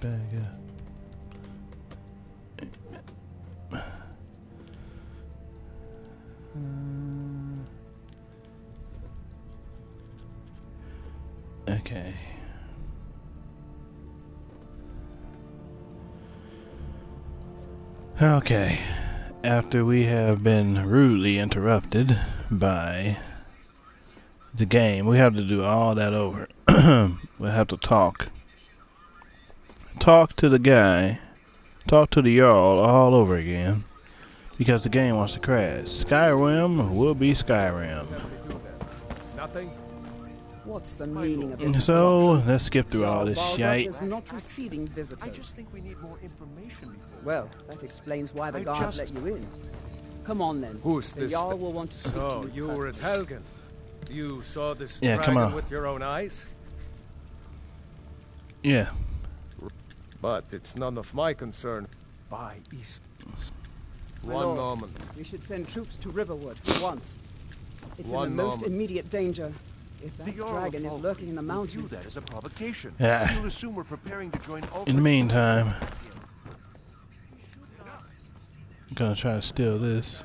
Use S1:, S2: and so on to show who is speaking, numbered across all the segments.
S1: Bag up. Okay. Okay. After we have been rudely interrupted by the game, we have to do all that over. We'll have to talk. Talk to the guy. Talk to the Jarl all over again. Because the game wants to crash. Skyrim will be Skyrim.
S2: Nothing.
S3: What's the meaning of this?
S1: So, let's skip through all this shite.
S3: Is not receiving visitors.
S2: I just think we need more information before.
S3: Well, that explains why the guards let you in. Come on then.
S2: Who's
S3: the
S2: this?
S3: Jarl will want to speak to
S2: So,
S3: you.
S2: you were at Helgen. You saw this
S1: Yeah, come
S2: dragon
S1: on.
S2: with your own eyes?
S1: Yeah.
S2: But it's none of my concern. By east.
S3: My
S2: One
S3: lord,
S2: moment.
S3: We should send troops to Riverwood at once. It's
S2: One
S3: in the most
S2: moment.
S3: immediate danger. If that dragon is lurking in the mountains.
S4: That as a provocation.
S1: Yeah.
S4: You'll assume we're preparing to join
S1: In the meantime, I'm gonna try to steal this.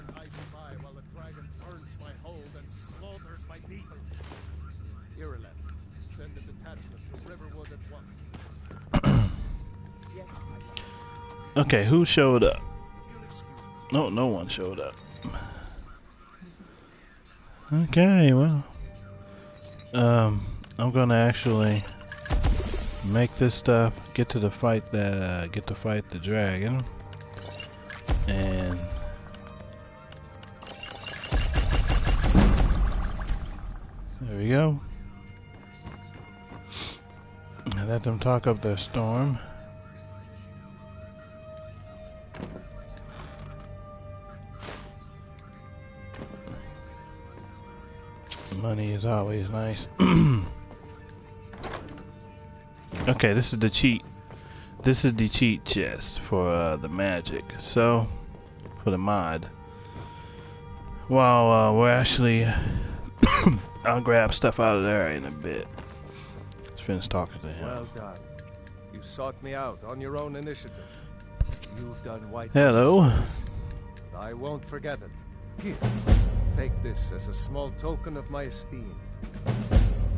S2: While the dragon turns my hold and slaughters my people. Irrelevant. Send a detachment to Riverwood at once.
S3: Yes, my lord.
S1: Okay, who showed up? No, no one showed up. Okay, well, I'm gonna actually make this stuff, get to fight the dragon, and there we go. And let them talk up their storm. Money is always nice. Okay, this is the cheat. This is the cheat chest for the magic. So, for the mod. While we're actually, I'll grab stuff out of there in a bit. Just finish talking to him.
S2: Well done. You sought me out on your own initiative. You've done white.
S1: Hello.
S2: service. I won't forget it. Here, take this as a small token of my esteem.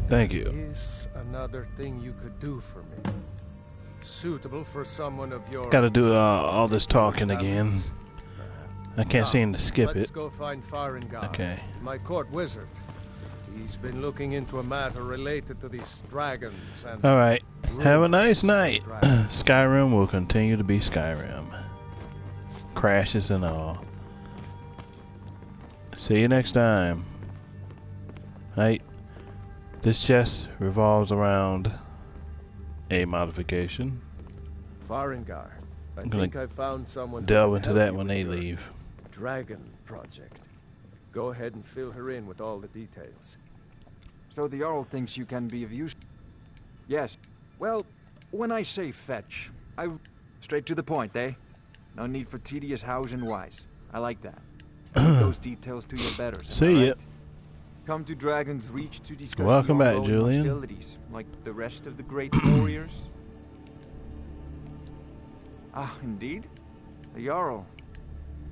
S1: Thank you.
S2: Is another thing you could do for me. Suitable for someone of your...
S1: Gotta do all this talking again. I can't seem to skip
S2: Let's
S1: it.
S2: go find Farengar,
S1: Okay.
S2: my court wizard. He's been looking into a matter related to these dragons and...
S1: Alright. Have a nice
S2: rumors of
S1: night.
S2: dragons.
S1: Skyrim will continue to be Skyrim. Crashes and all. See you next time. Right. This chest revolves around a modification.
S2: Farengar, I
S1: I'm gonna
S2: think I found someone who
S1: Delve
S2: can
S1: into
S2: help
S1: that
S2: you
S1: when
S2: with
S1: they
S2: your
S1: leave.
S2: Dragon project. Go ahead and fill her in with all the details.
S5: So the Jarl thinks you can be of use? Yes. Well, when I say fetch, I... Straight to the point, eh? No need for tedious hows and whys. I like that. Leave those details to your betters.
S1: See ya.
S5: Come to Dragon's Reach to discuss
S1: Welcome
S5: the
S1: back,
S5: ongoing
S1: Julian.
S5: hostilities, like the rest of the great warriors. Ah, indeed? The Jarl.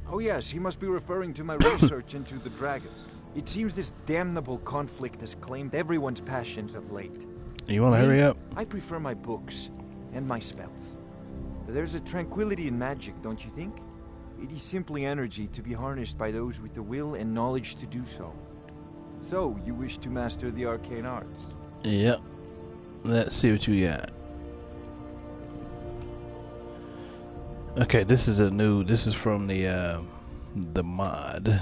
S5: Oh yes, he must be referring to my research into the dragon. It seems this damnable conflict has claimed everyone's passions of late.
S1: You wanna
S5: Me,
S1: hurry up?
S5: I prefer my books and my spells. There's a tranquility in magic, don't you think? It is simply energy to be harnessed by those with the will and knowledge to do so. So, you wish to master the arcane arts?
S1: Yep. Let's see what you got. Okay, this is from the mod.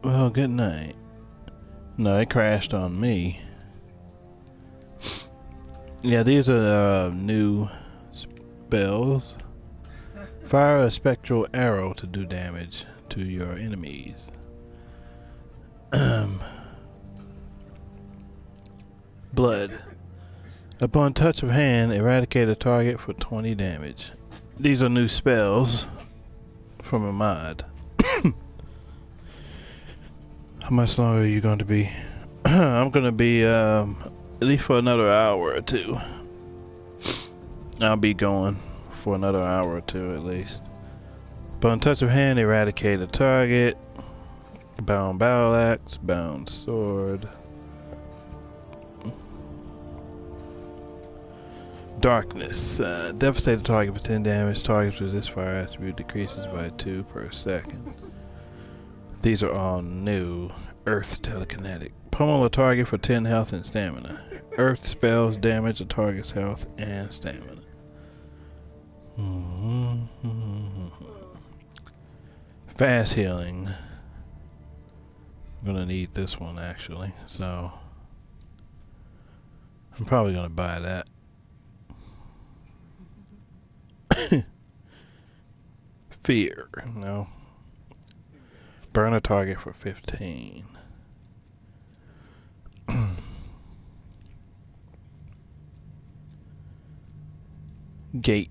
S1: Well, good night. No, it crashed on me. Yeah, these are new spells. Fire a spectral arrow to do damage to your enemies. Blood. Upon touch of hand, eradicate a target for 20 damage. These are new spells from a mod. How much longer are you going to be? I'm going to be at least for another hour or two. I'll be going for another hour or two at least. Bone touch of hand, eradicate a target. Bound battle axe, bound sword. Darkness. Devastate a target for 10 damage. Target's resist fire attribute decreases by 2 per second. These are all new. Earth telekinetic. Pummel a target for 10 health and stamina. Earth spells damage a target's health and stamina. Fast healing. I'm gonna need this one actually, so I'm probably gonna buy that. Fear, no. Burn a target for 15. Gate.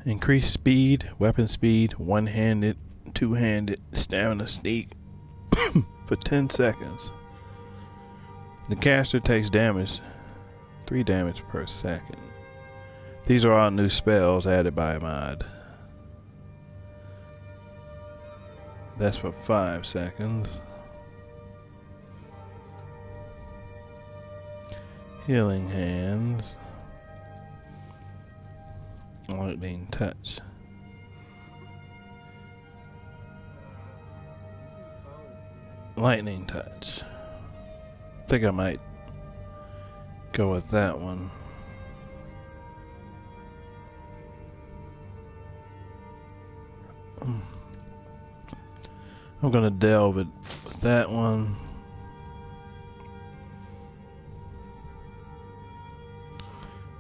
S1: Increase speed, weapon speed, one-handed, two-handed, stamina sneak for 10 seconds. The caster takes damage, 3 damage per second. These are all new spells added by mod. That's for 5 seconds. Healing hands. Lightning touch. Lightning touch. I think I might go with that one. I'm gonna delve with that one.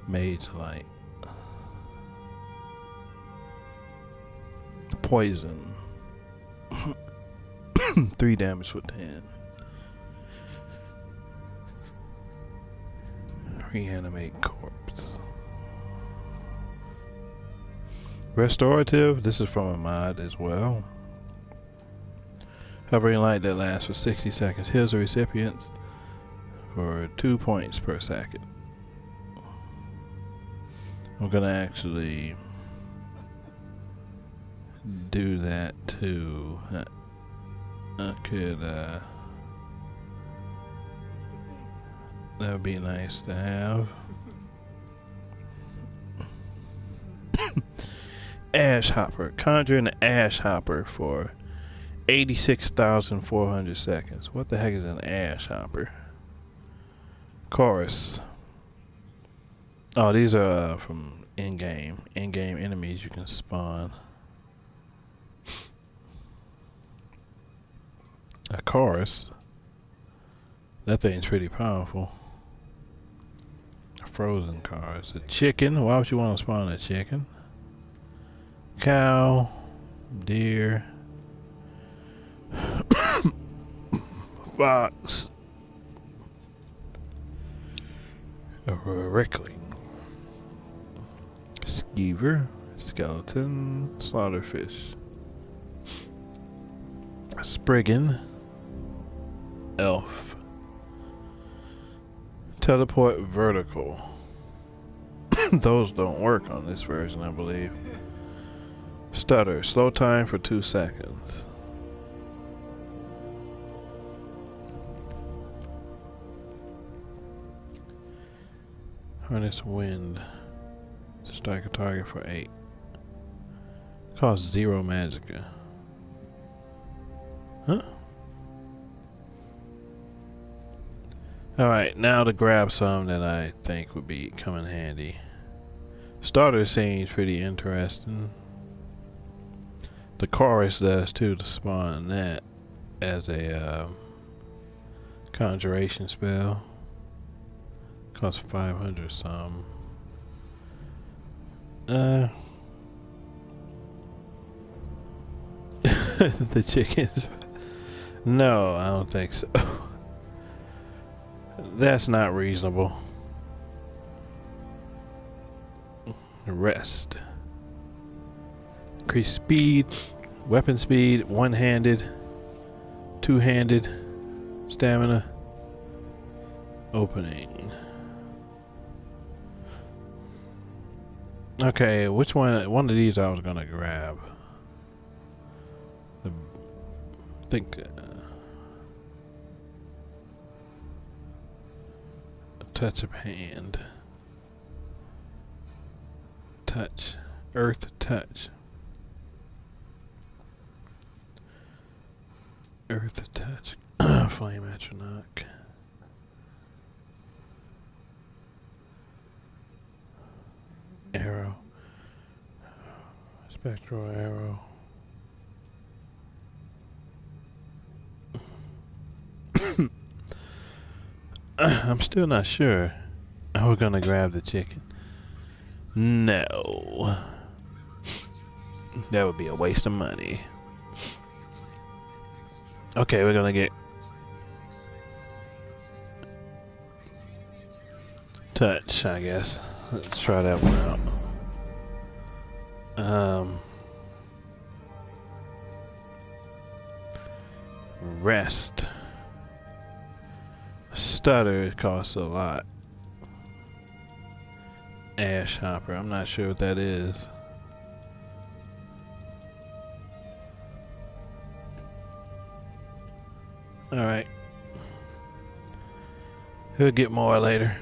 S1: Mage light. Poison. 3 damage with 10. Reanimate corpse. Restorative. This is from a mod as well. Hovering light that lasts for 60 seconds heals the recipients for 2 points per second. I'm gonna actually do that too. I could, that would be nice to have. Ash Hopper. Conjure an Ash Hopper for 86,400 seconds. What the heck is an Ash Hopper? Chorus. Oh, these are from in-game. In-game enemies you can spawn. A chorus. That thing's pretty powerful. A frozen chorus. A chicken. Why would you want to spawn a chicken? Cow. Deer. Fox. A rickling. Skeever. Skeleton. Slaughterfish. A spriggan. Elf. Teleport vertical. Those don't work on this version, I believe. Stutter. Slow time for 2 seconds. Harness wind. Strike a target for 8. Costs 0 magicka. Huh? Alright, now to grab some that I think would be come in handy. Starter seems pretty interesting. The chorus does too, to spawn that as a conjuration spell. Costs 500 some. The chickens. No, I don't think so. That's not reasonable. Rest. Increase speed, weapon speed, one-handed, two-handed, stamina, opening. Okay, which one? One of these I was gonna grab. I think a touch of hand, touch, earth touch, earth touch, flame atronach. Arrow, spectral arrow. I'm still not sure how we're gonna grab the chicken. No, that would be a waste of money. Okay, we're gonna get touch, I guess. Let's try that one out. Rest. Stutter costs a lot. Ash hopper, I'm not sure what that is. Alright. We'll get more later.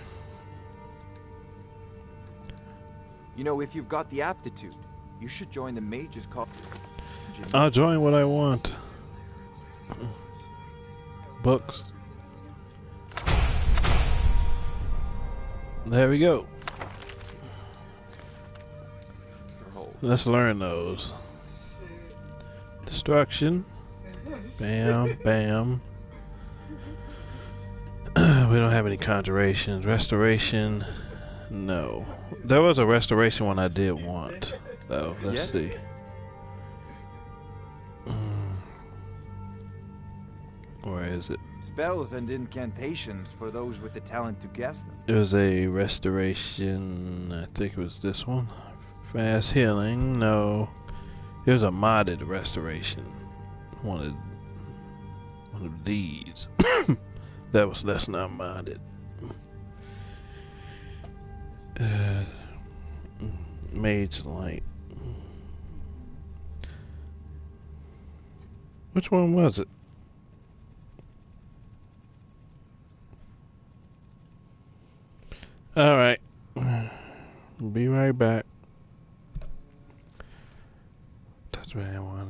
S5: You know, if you've got the aptitude, you should join the mage's call.
S1: I'll join what I want. Books. There we go. Let's learn those. Destruction. Bam, bam. We don't have any conjurations. Restoration. No. There was a restoration one I did want, though. Let's see. Where is it?
S5: Spells and incantations for those with the talent to guess them.
S1: It was a restoration. I think it was this one. Fast healing. No. It was a modded restoration. One of these. That's not modded. Mage Light. Which one was it? Alright. Be right back. Touch man one.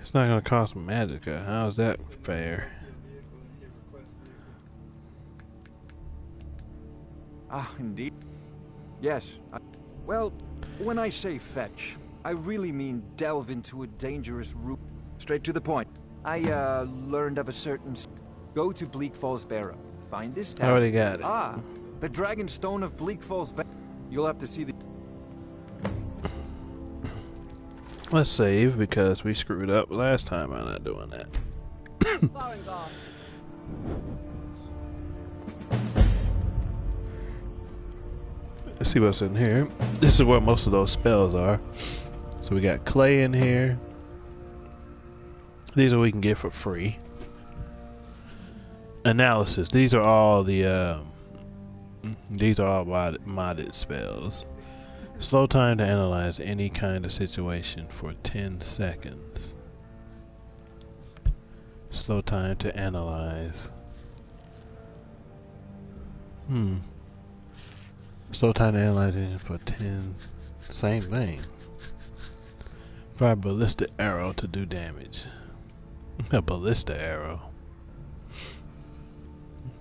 S1: It's not gonna cost magica. How's that fair?
S5: Ah, indeed. Yes. Well, when I say fetch, I really mean delve into a dangerous route. Straight to the point. I learned of a certain... Go to Bleak Falls Barrow. Find this town.
S1: I already got it.
S5: Ah, the Dragon Stone of Bleak Falls Barrow. You'll have to see the...
S1: Let's save because we screwed up last time by not doing that. Let's see what's in here. This is where most of those spells are. So we got clay in here. These are we can get for free. Analysis. These are all the modded spells. Slow time to analyze any kind of situation for 10 seconds. Slow time to analyze. Slow time to analyze it for 10. Same thing. Fire ballistic arrow to do damage. A ballista arrow.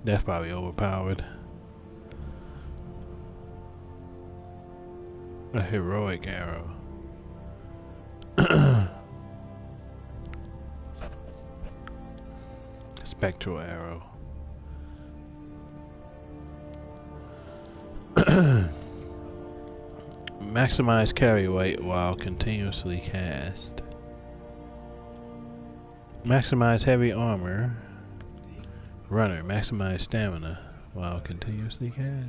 S1: That's probably overpowered. A heroic arrow. Spectral arrow. Maximize carry weight while continuously cast. Maximize heavy armor. Runner. Maximize stamina while continuously cast.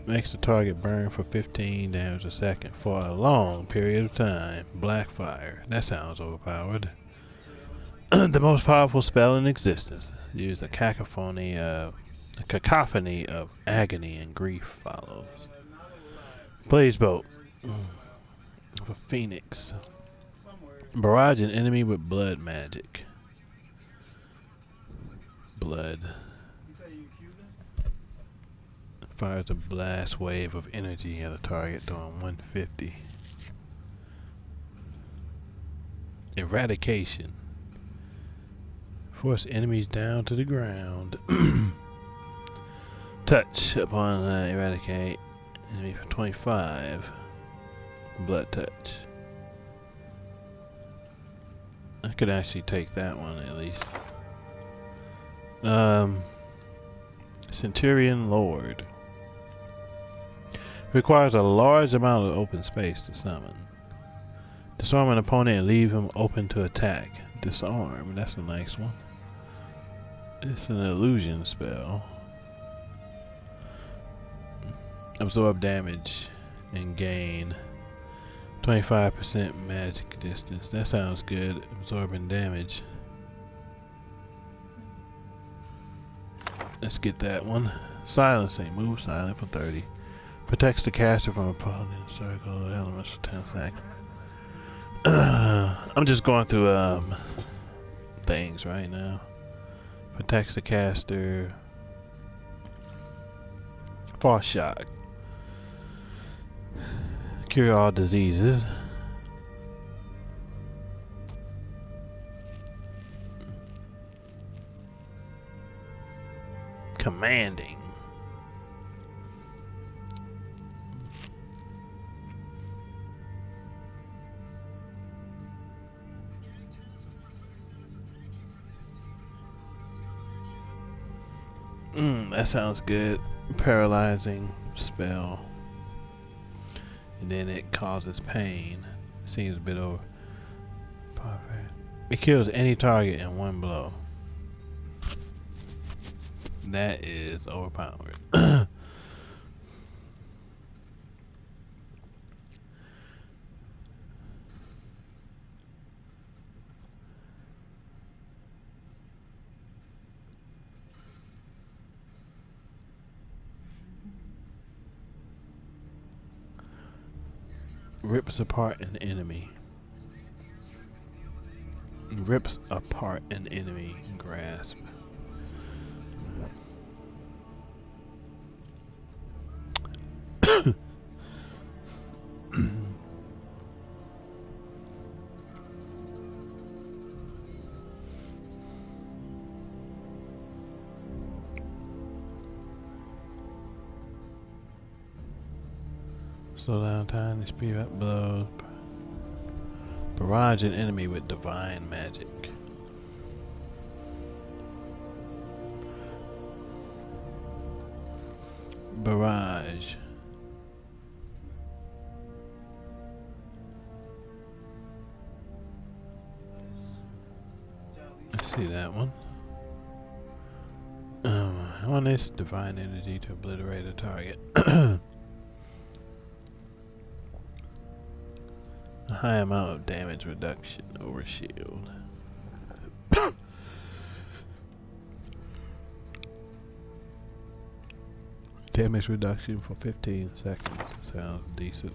S1: Makes the target burn for 15 damage a second for a long period of time. Blackfire. That sounds overpowered. The most powerful spell in existence. Use a cacophony of A cacophony of agony and grief follows. Blaze bolt. Of a phoenix. Barrage an enemy with blood magic. Blood. Fires a blast wave of energy at a target doing 150. Eradication. Force enemies down to the ground. Touch upon eradicate enemy for 25. Blood touch. I could actually take that one at least. Centurion Lord. Requires a large amount of open space to summon. Disarm an opponent and leave him open to attack. Disarm, that's a nice one. It's an illusion spell. Absorb damage and gain 25% magic distance. That sounds good. Absorbing damage. Let's get that one. Silencing. Move silent for 30. Protects the caster from opponent circle elements for 10 seconds. I'm just going through things right now. Protects the caster. False shock. Cure all diseases. Commanding. That sounds good. Paralyzing spell. And then it causes pain. Seems a bit over. It kills any target in one blow. That is overpowered. Rips apart an enemy. Rips apart an enemy. Grasp. Slow down time and speed up blows. Barrage an enemy with divine magic. Barrage. I see that one. I want this divine energy to obliterate a target. A high amount of damage reduction over shield. Damage reduction for 15 seconds. Sounds decent.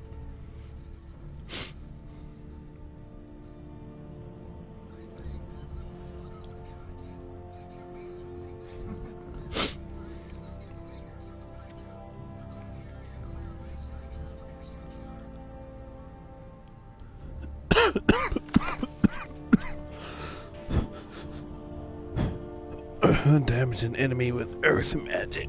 S1: Damage an enemy with earth magic.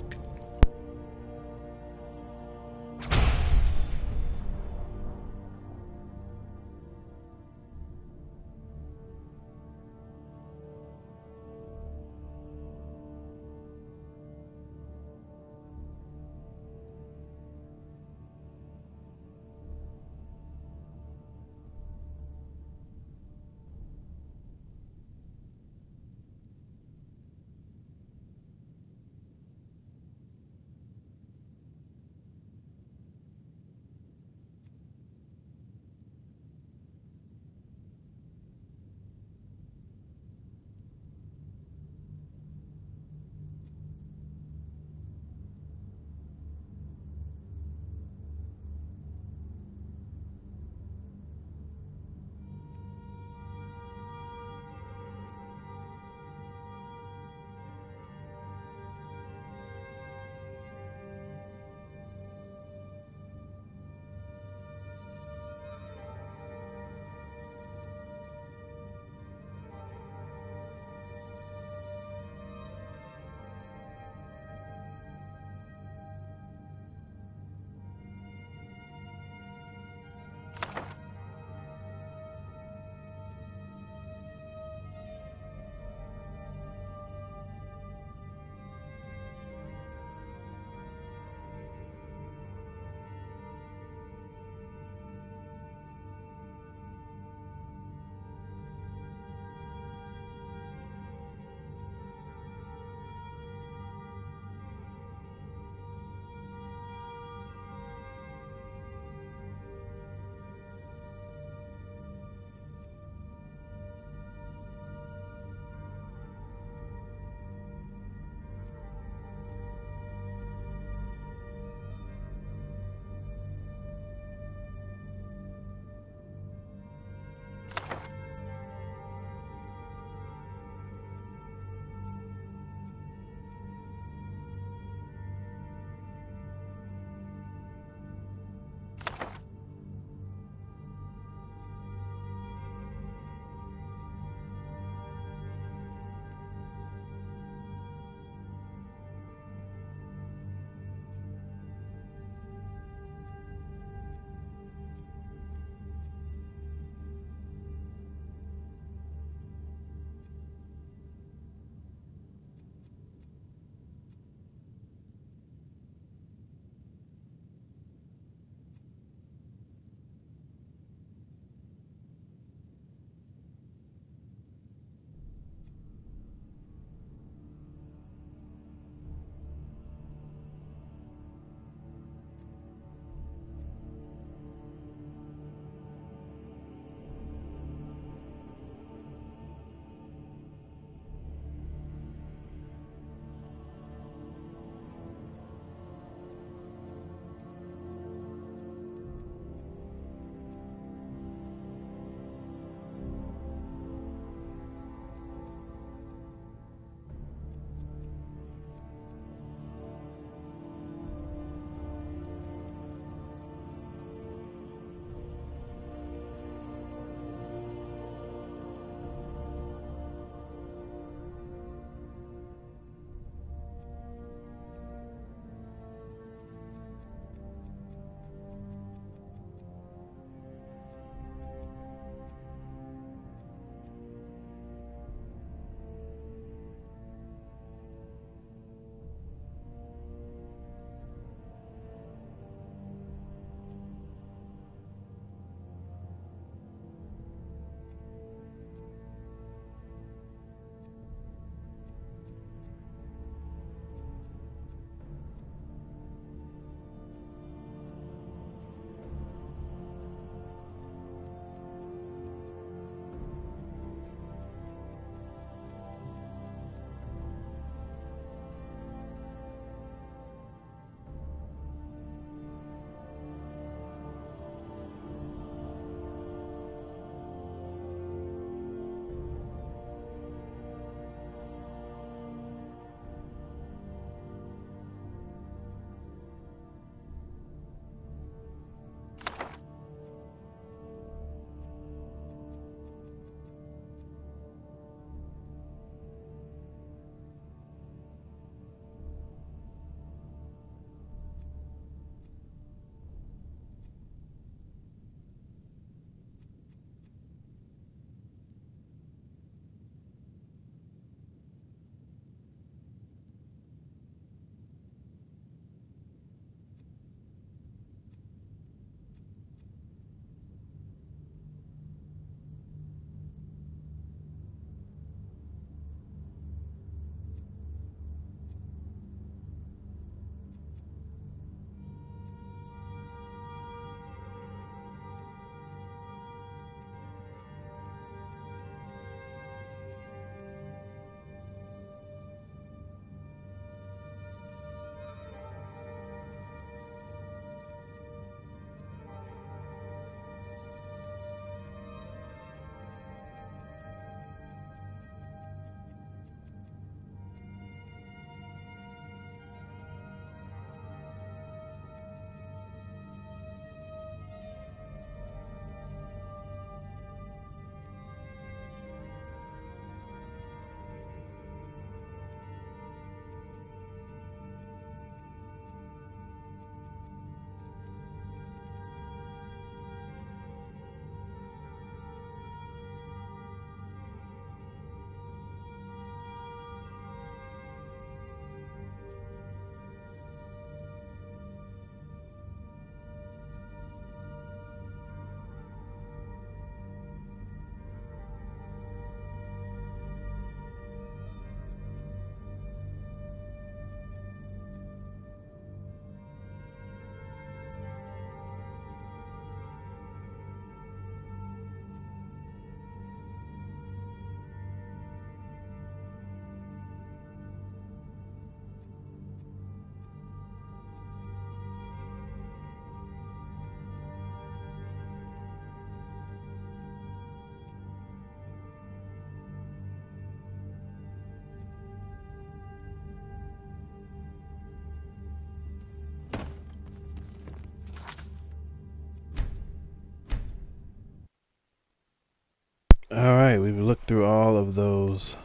S1: Alright, we've looked through all of those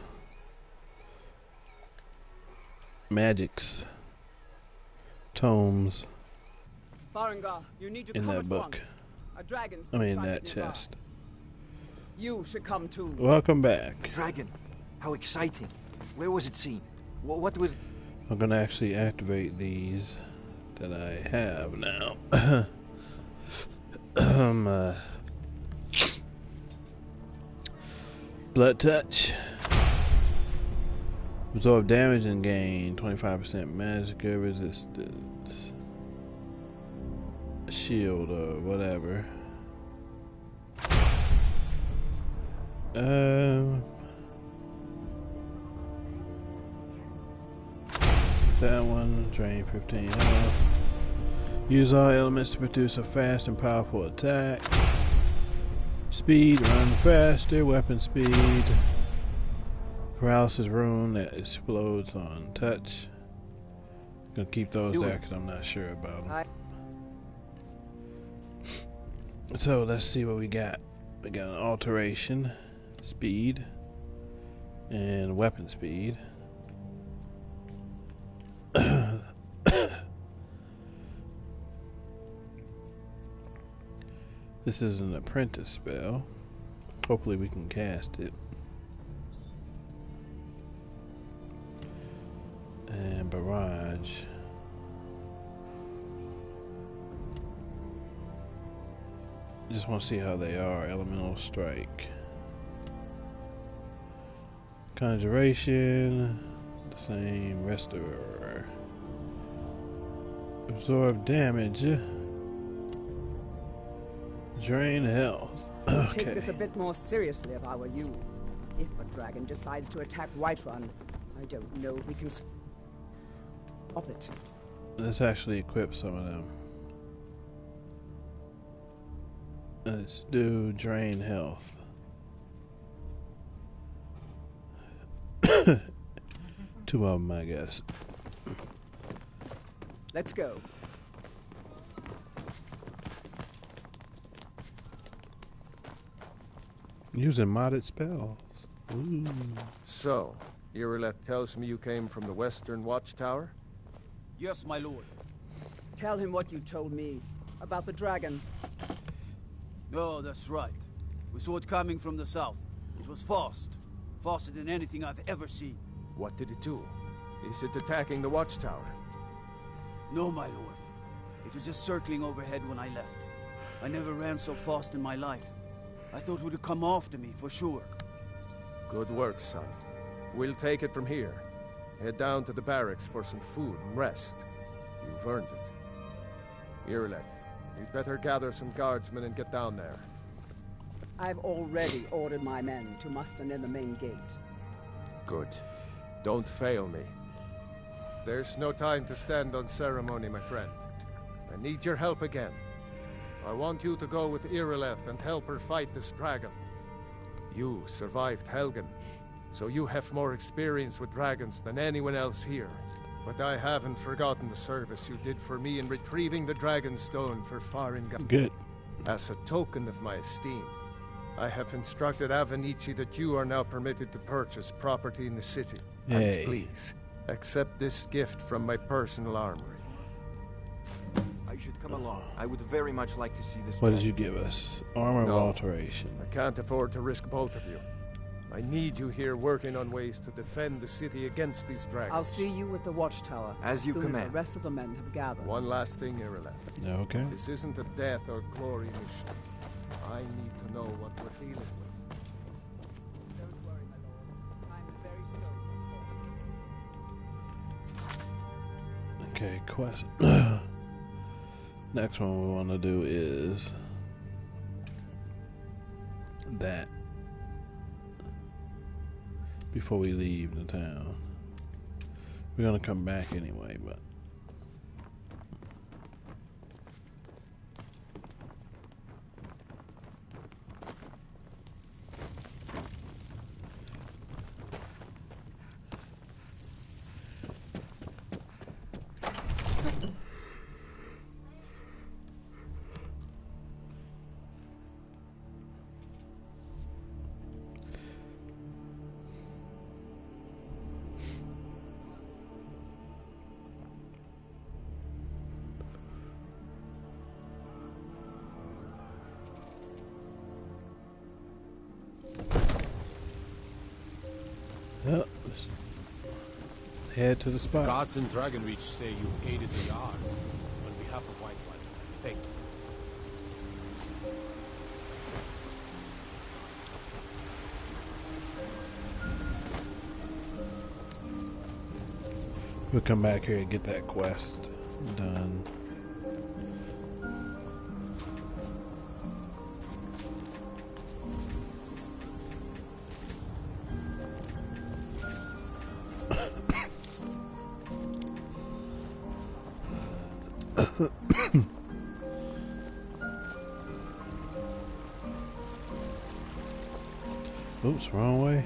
S1: magics, tomes
S3: Farengar, you need to
S1: in
S3: come
S1: that
S3: at
S1: book.
S3: once. A dragon's
S1: I
S3: been
S1: mean,
S3: sighted
S1: that
S3: nearby.
S1: chest.
S3: You should come too.
S1: Welcome back.
S5: Dragon. How exciting. Where was it seen? What was...
S1: I'm gonna actually activate these that I have now. Blood touch. Absorb damage and gain 25% magic resistance. Shield or whatever. That one, drain 15 health. Use all elements to produce a fast and powerful attack. Speed, run faster, weapon speed. Paralysis rune that explodes on touch. Gonna keep those there because I'm not sure about them. So let's see what we got. We got an alteration, speed, and weapon speed. This is an apprentice spell. Hopefully we can cast it. And barrage. Just want to see how they are. Elemental strike. Conjuration. The same. Restorer. Absorb damage. Drain health. Okay.
S3: Take this a bit more seriously if I were you. If a dragon decides to attack Whiterun, I don't know if we can stop it.
S1: Let's actually equip some of them. Let's do drain health. Two of them, I guess.
S3: Let's go.
S1: Using modded spells. Ooh.
S2: So, Irileth tells me you came from the Western Watchtower?
S6: Yes, my lord.
S3: Tell him what you told me about the dragon.
S6: Oh, that's right. We saw it coming from the south. It was fast. Faster than anything I've ever seen.
S2: What did it do? Is it attacking the Watchtower?
S6: No, my lord. It was just circling overhead when I left. I never ran so fast in my life. I thought it would come after me, for sure.
S2: Good work, son. We'll take it from here. Head down to the barracks for some food and rest. You've earned it. Irileth, you'd better gather some guardsmen and get down there.
S3: I've already ordered my men to muster near the main gate.
S2: Good. Don't fail me. There's no time to stand on ceremony, my friend. I need your help again. I want you to go with Irileth and help her fight this dragon. You survived Helgen, so you have more experience with dragons than anyone else here. But I haven't forgotten the service you did for me in retrieving the Dragon Stone for Farengar.
S1: Good.
S2: As a token of my esteem, I have instructed Avenici that you are now permitted to purchase property in the city.
S1: Yay.
S2: And please, accept this gift from my personal armory.
S5: I should come along. I would very much like to see this.
S1: What did you give us? Armor
S2: No.
S1: alteration.
S2: I can't afford to risk both of you. I need you here working on ways to defend the city against these dragons.
S3: I'll see you at the watchtower
S5: As you
S3: soon
S5: command.
S3: as the rest of the men have gathered.
S2: One last thing, Irileth.
S1: Okay.
S2: This isn't a death or glory mission. I need to know what we're dealing with.
S3: Don't worry, my lord. I'm very sorry.
S1: Okay, question. Next one we want to do is that before we leave the town. We're gonna come back anyway, but head to the spot.
S7: Gods in Dragonreach say you aided the Yard on behalf of White Blood. Thank you.
S1: We'll come back here and get that quest done. Oops, wrong way.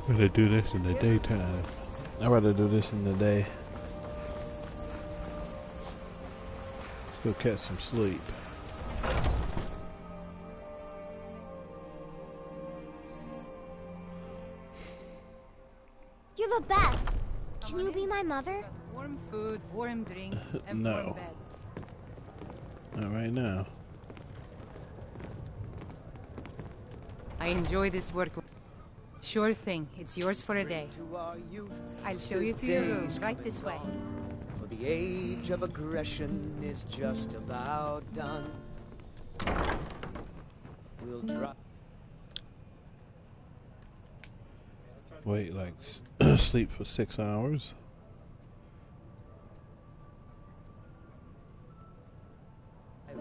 S1: Rather do this in the daytime. I'd rather do this in the day. Let's go catch some sleep.
S8: You're the best. Can you be my mother?
S9: Warm food, warm drinks, and
S1: No.
S9: warm beds.
S1: Not right now.
S9: I enjoy this work. Sure thing. It's yours for a day. I'll show you to your room. Right this way.
S10: For the age of aggression is just about done. We'll try.
S1: Wait, like sleep for 6 hours.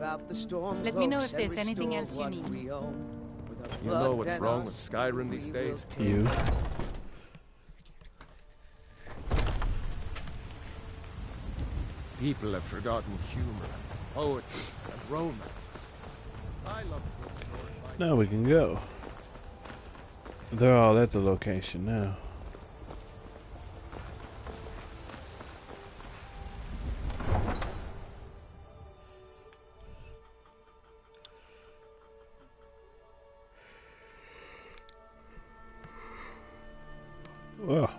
S10: Out the storm
S9: Let me know if there's anything else you need.
S2: You know what's wrong with Skyrim these days?
S1: You.
S2: People have forgotten humor, poetry, and romance. I love a good story.
S1: Now we can go. They're all at the location now. Oh,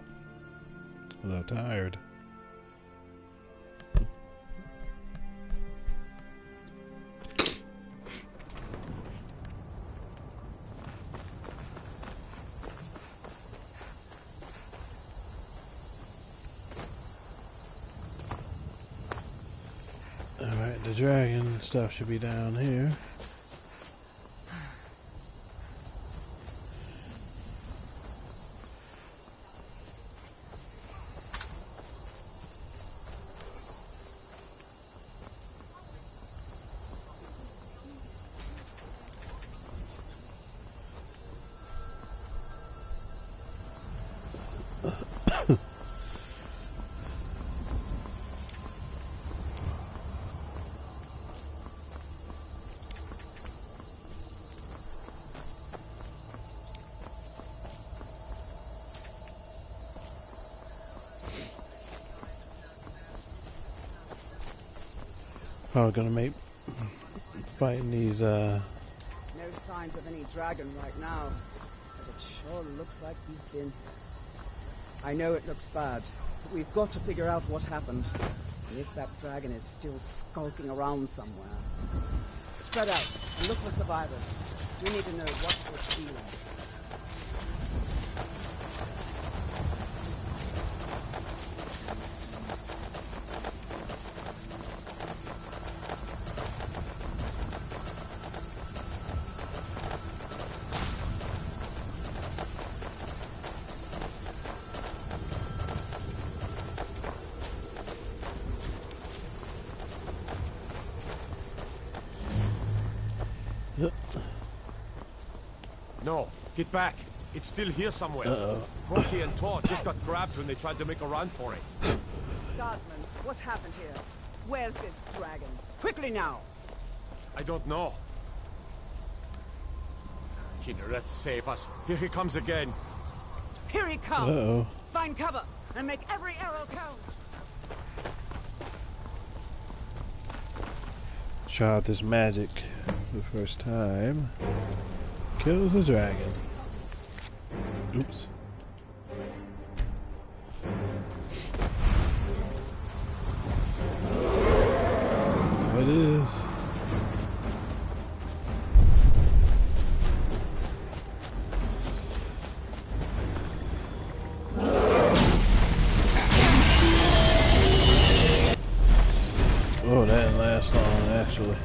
S1: a little tired. Alright, the dragon stuff should be down here. Probably gonna make fighting these
S3: No signs of any dragon right now, but it sure looks like he's been. I know it looks bad, but we've got to figure out what happened. And if that dragon is still skulking around somewhere. Spread out and look for survivors. We need to know what we're feeling.
S7: No, get back. It's still here somewhere. Rocky and Todd just got grabbed when they tried to make a run for it.
S3: Guardsman, what happened here? Where's this dragon? Quickly now!
S7: I don't know. Kinneret, save us. Here he comes again.
S3: Here he comes!
S1: Uh-oh.
S3: Find cover and make every arrow count!
S1: Try out this magic for the first time. Kills the dragon. Oops. it is. Oh, that didn't last long, actually.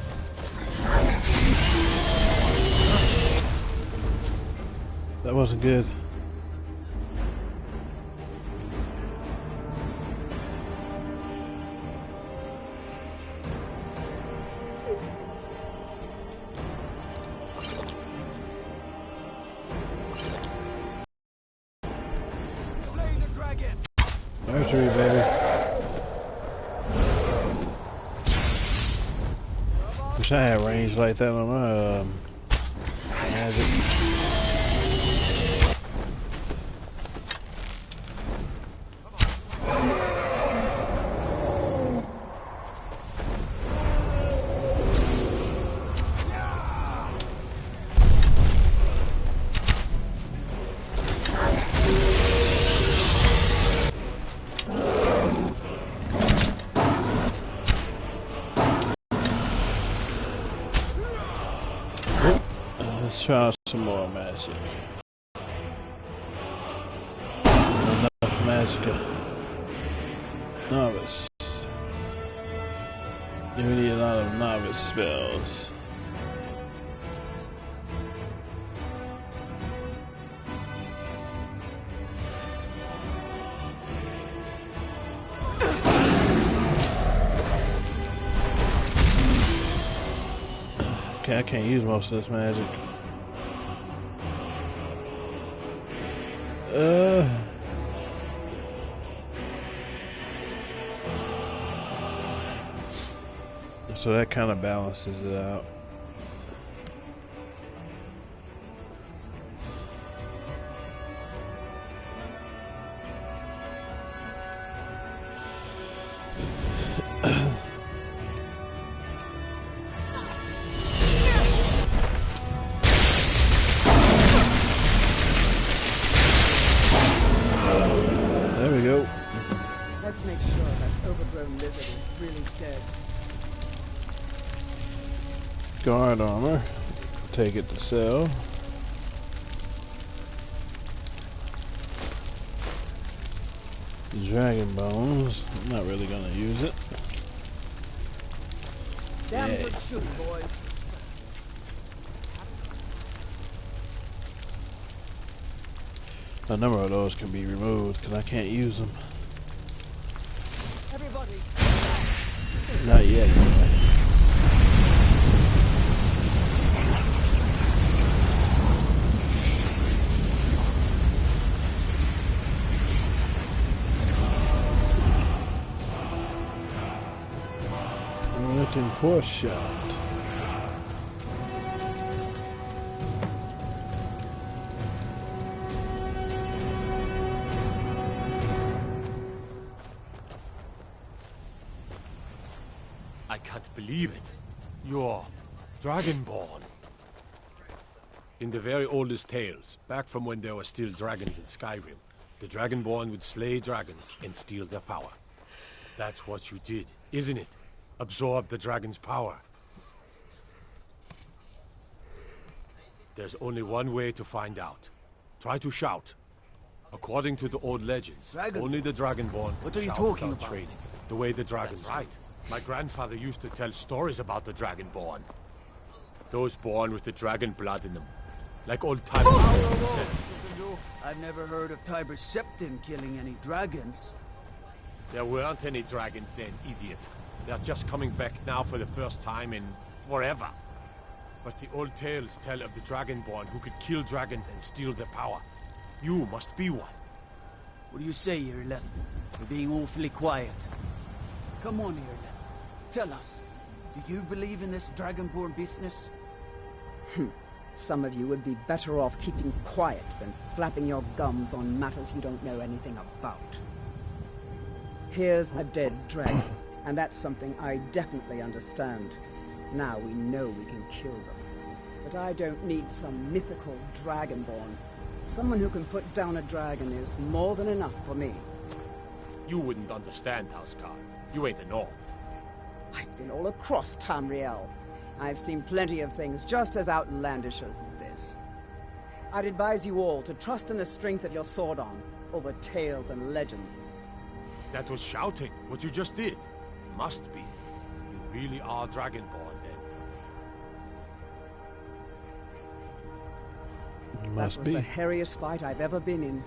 S1: That wasn't good. Nursery, baby. Wish I had range like that on my magic. Let's try some more magic. Enough magic. Novice. You need a lot of novice spells. Okay, I can't use most of this magic. So that kind of balances it out. There we go.
S3: Let's make sure that overgrown lizard is really dead.
S1: Guard armor. Take it to sell. Dragon bones. I'm not really gonna use it.
S3: Damn good shooting, boys.
S1: A number of those can be removed because I can't use them.
S3: Everybody.
S1: Not yet, anyway. Looking for a shot.
S7: I can't believe it. You're Dragonborn. In the very oldest tales, back from when there were still dragons in Skyrim, the Dragonborn would slay dragons and steal their power. That's what you did, isn't it? Absorb the dragon's power. There's only one way to find out. Try to shout. According to the old legends, only the Dragonborn
S6: What are you
S7: shout
S6: talking
S7: without
S6: about?
S7: training. The way the dragons do. Right. My grandfather used to tell stories about the Dragonborn. Those born with the dragon blood in them. Like old timers.
S6: I've never heard of Tiber Septim killing any dragons.
S7: There weren't any dragons then, idiot. They're just coming back now for the first time in forever. But the old tales tell of the Dragonborn who could kill dragons and steal their power. You must be one.
S6: What do you say, Irle? You're being awfully quiet. Come on, Irle. Tell us. Do you believe in this Dragonborn business?
S3: Some of you would be better off keeping quiet than flapping your gums on matters you don't know anything about. Here's a dead dragon, and that's something I definitely understand. Now we know we can kill them. But I don't need some mythical dragonborn. Someone who can put down a dragon is more than enough for me.
S7: You wouldn't understand, Housecar. You ain't a North.
S3: I've been all across Tamriel. I've seen plenty of things just as outlandish as this. I'd advise you all to trust in the strength of your sword arm over tales and legends.
S7: That was shouting, what you just did. Must be. You really are Dragonborn, then.
S1: Must
S3: That was
S1: be.
S3: the hairiest fight I've ever been in,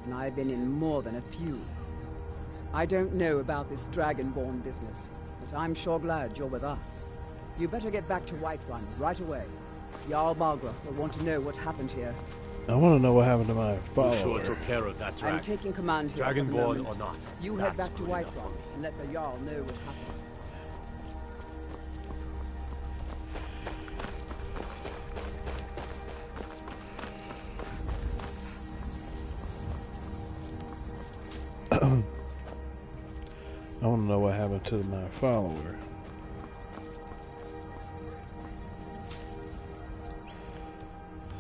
S3: and I've been in more than a few. I don't know about this Dragonborn business, but I'm sure glad you're with us. You better get back to Whiterun right away. Jarl Margraf will want to know what happened here.
S1: I want to know what happened to my
S7: You
S1: follower.
S7: sure took care of that
S3: I'm
S7: dragon.
S3: taking command here. for the
S7: Dragonborn
S3: moment.
S7: or not.
S3: You head
S7: that's
S3: back to
S7: good enough for
S3: Whiterun
S7: me.
S3: and let the Jarl know what happened.
S1: I want to know what happened to my follower.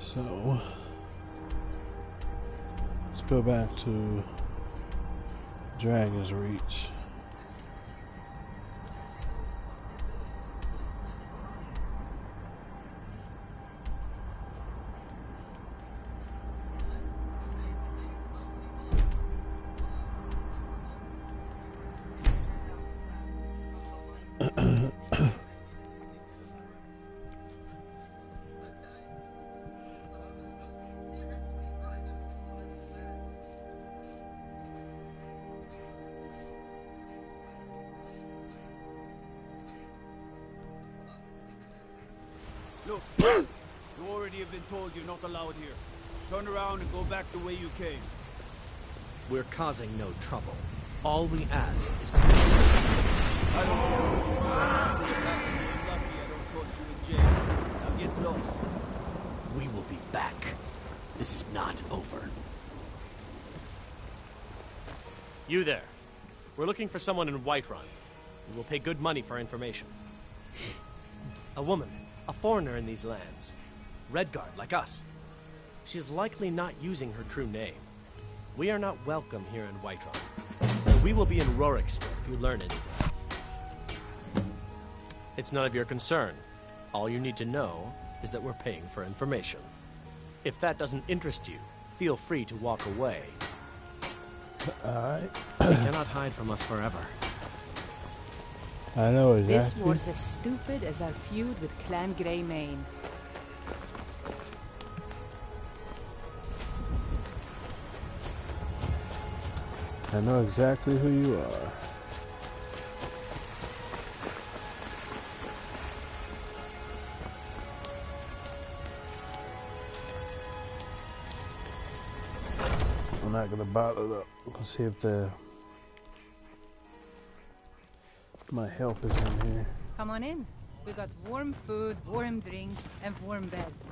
S1: So, let's go back to Dragon's Reach.
S6: Look, you already have been told you're not allowed here. Turn around and go back the way you came.
S11: We're causing no trouble. All we ask is to...
S6: I don't care what you do. You're lucky I don't toss you in jail. Now get lost.
S11: We will be back. This is not over.
S12: You there. We're looking for someone in Whiterun. We will pay good money for information. A woman. A foreigner in these lands. Redguard, like us. She is likely not using her true name. We are not welcome here in Whiterun. So we will be in Rorikstead if you learn anything. It's none of your concern. All you need to know is that we're paying for information. If that doesn't interest you, feel free to walk away.
S1: Alright.
S12: You cannot hide from us forever.
S1: I know
S9: This
S1: exactly.
S9: war's as stupid as our feud with Clan Greymane.
S1: I know exactly who you are. I'm not gonna bottle it up. Let's see if my help is in here.
S9: Come on in. We got warm food, warm drinks, and warm beds.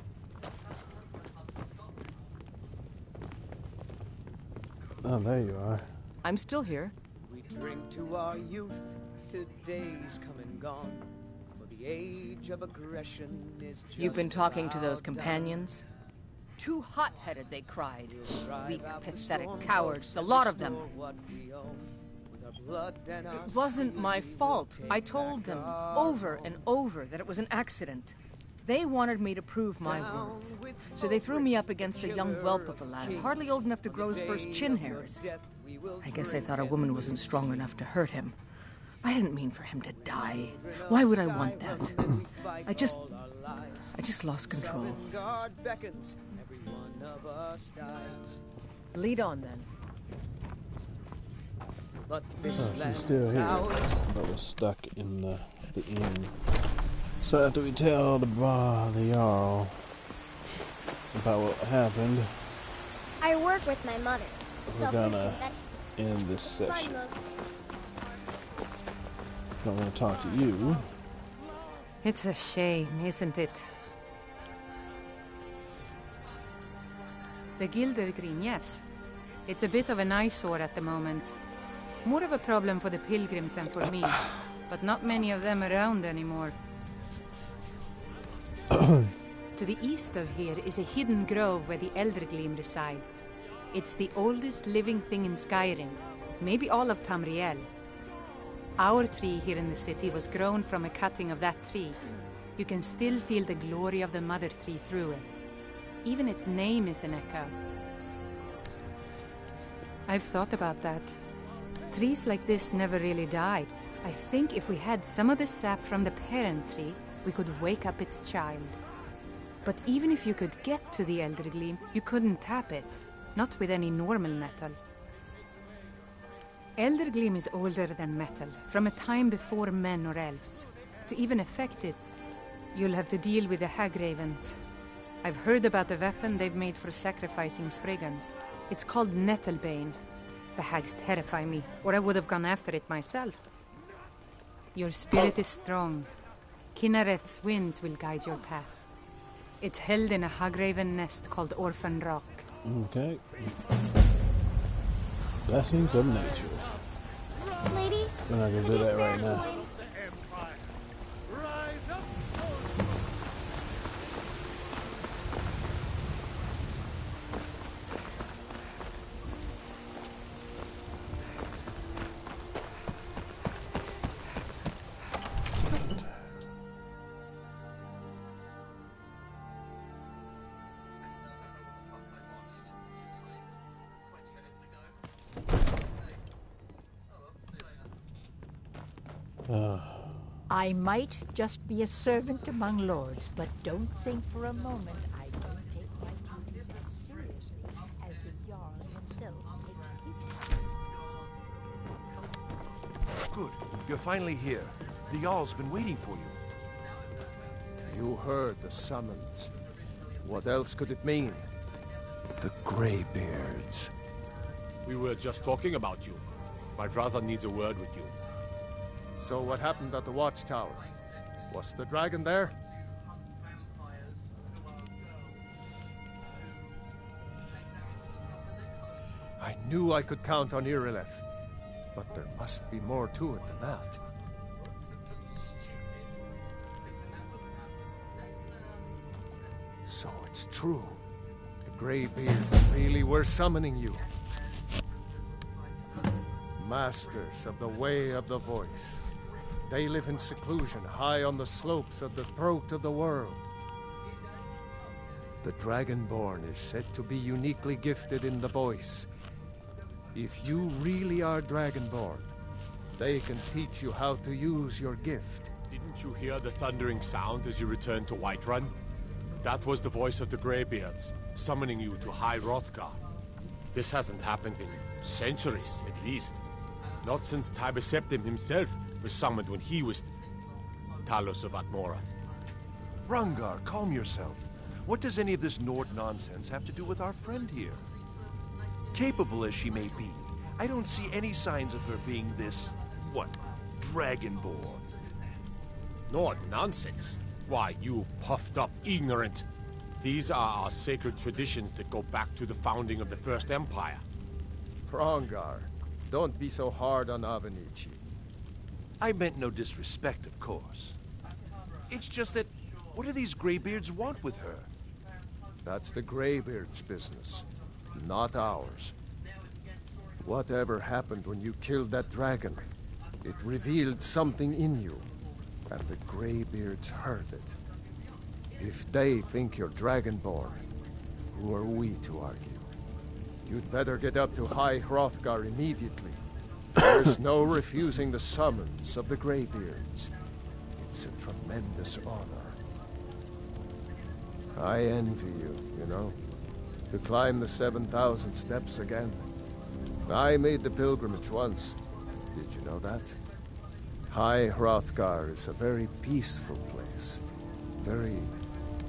S1: Oh, there you are.
S10: I'm still here. We drink to our youth, today's come and gone. For the age of aggression is just
S13: You've been talking to those
S10: about done.
S13: companions? Too hot-headed, they cried.
S10: Drive
S13: Weak,
S10: out the
S13: pathetic
S10: storm
S13: cowards,
S10: clouds
S13: the
S10: and
S13: lot of them.
S10: restore what we own. With our blood and our
S13: It wasn't
S10: seal,
S13: my
S10: we will
S13: fault.
S10: take
S13: I told
S10: back
S13: them
S10: our
S13: over and over that it was an accident. They wanted me to prove my worth. So they threw me up against a young whelp of a lad, hardly old enough to grow his first chin hairs. I guess I thought a woman wasn't strong enough to hurt him. I didn't mean for him to die. Why would I want that? I just lost control.
S10: God beckons, every one of us dies.
S13: Lead on, then.
S10: But this
S1: She's
S10: land
S1: still
S10: is
S1: here,
S10: ours.
S1: but was stuck in the inn. So after we tell the Jarl about what happened,
S8: I work with my mother.
S1: we're
S8: Sell fruits
S1: gonna
S8: and vegetables.
S1: end this
S8: Fun
S1: session.
S8: most days.
S1: So I'm gonna talk to you.
S9: It's a shame, isn't it? The Gildergreen, yes. It's a bit of an eyesore at the moment. More of a problem for the pilgrims than for me. But not many of them around anymore. To the east of here is a hidden grove where the Eldergleam resides. It's the oldest living thing in Skyrim. Maybe all of Tamriel. Our tree here in the city was grown from a cutting of that tree. You can still feel the glory of the mother tree through it. Even its name is an echo. I've thought about that. Trees like this never really died. I think if we had some of the sap from the parent tree, we could wake up its child. But even if you could get to the Elder Gleam, you couldn't tap it. Not with any normal metal. Elder Gleam is older than metal, from a time before men or elves. To even affect it, you'll have to deal with the hag ravens. I've heard about the weapon they've made for sacrificing Spriggans. It's called Nettlebane. The hags terrify me, or I would have gone after it myself. Your spirit is strong. Kinnereth's winds will guide your path. It's held in a hagraven nest called Orphan Rock.
S1: Okay. Blessings of nature.
S8: Lady,
S1: We're not gonna do that right now.
S14: I might just be a servant among lords, but don't think for a moment I don't take my duties as seriously as the Jarl himself takes his.
S4: Good. You're finally here. The Jarl's been waiting for you.
S2: You heard the summons. What else could it mean? The Greybeards.
S7: We were just talking about you. My brother needs a word with you.
S2: So what happened at the watchtower? Was the dragon there? I knew I could count on Irileth, but there must be more to it than that. So it's true. The Greybeards really were summoning you. Masters of the Way of the Voice. They live in seclusion, high on the slopes of the throat of the world. The Dragonborn is said to be uniquely gifted in the voice. If you really are Dragonborn, they can teach you how to use your gift.
S7: Didn't you hear the thundering sound as you returned to Whiterun? That was the voice of the Greybeards, summoning you to High Hrothgar. This hasn't happened in centuries, at least. Not since Tiber Septim himself was summoned when he was Talos of Atmora.
S4: Rangar, calm yourself. What does any of this Nord nonsense have to do with our friend here? Capable as she may be, I don't see any signs of her being this, Dragonborn.
S7: Nord nonsense? Why, you puffed up ignorant. These are our sacred traditions that go back to the founding of the First Empire.
S2: Rangar, don't be so hard on Avenici.
S4: I meant no disrespect, of course. It's just that, what do these Greybeards want with her?
S2: That's the Greybeards' business, not ours. Whatever happened when you killed that dragon, it revealed something in you, and the Greybeards heard it. If they think you're Dragonborn, who are we to argue? You'd better get up to High Hrothgar immediately. There's no refusing the summons of the Greybeards. It's a tremendous honor. I envy you, you know, to climb the 7,000 steps again. I made the pilgrimage once. Did you know that? High Hrothgar is a very peaceful place. Very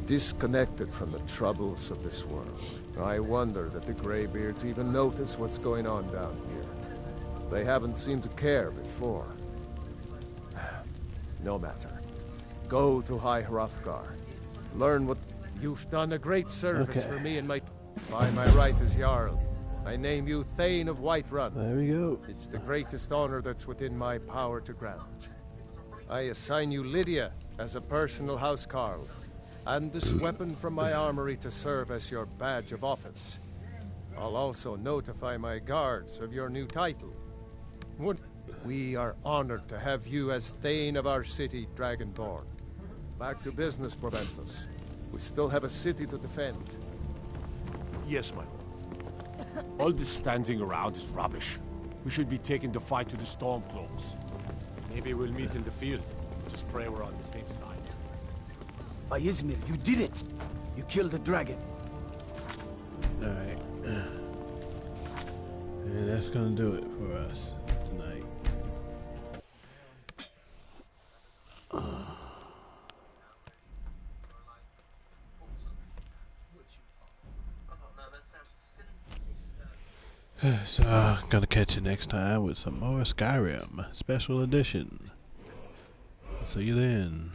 S2: disconnected from the troubles of this world. I wonder that the Greybeards even notice what's going on down here. They haven't seemed to care before. No matter. Go to High Hrothgar. Learn what... You've done a great service for me and my... By my right as Jarl, I name you Thane of Whiterun.
S1: There we go.
S2: It's the greatest honor that's within my power to grant. I assign you Lydia as a personal housecarl, and this weapon from my armory to serve as your badge of office. I'll also notify my guards of your new title. We are honored to have you as Thane of our city, Dragonborn. Back to business, Proventus. We still have a city to defend.
S4: Yes, my lord.
S7: All this standing around is rubbish. We should be taking the fight to the Stormcloaks. Maybe we'll meet in the field. Just pray we're on the same side.
S6: By Izmir, you did it! You killed the dragon.
S1: Alright. And that's gonna do it for us tonight. So, gonna catch you next time with some more Skyrim Special Edition. See you then.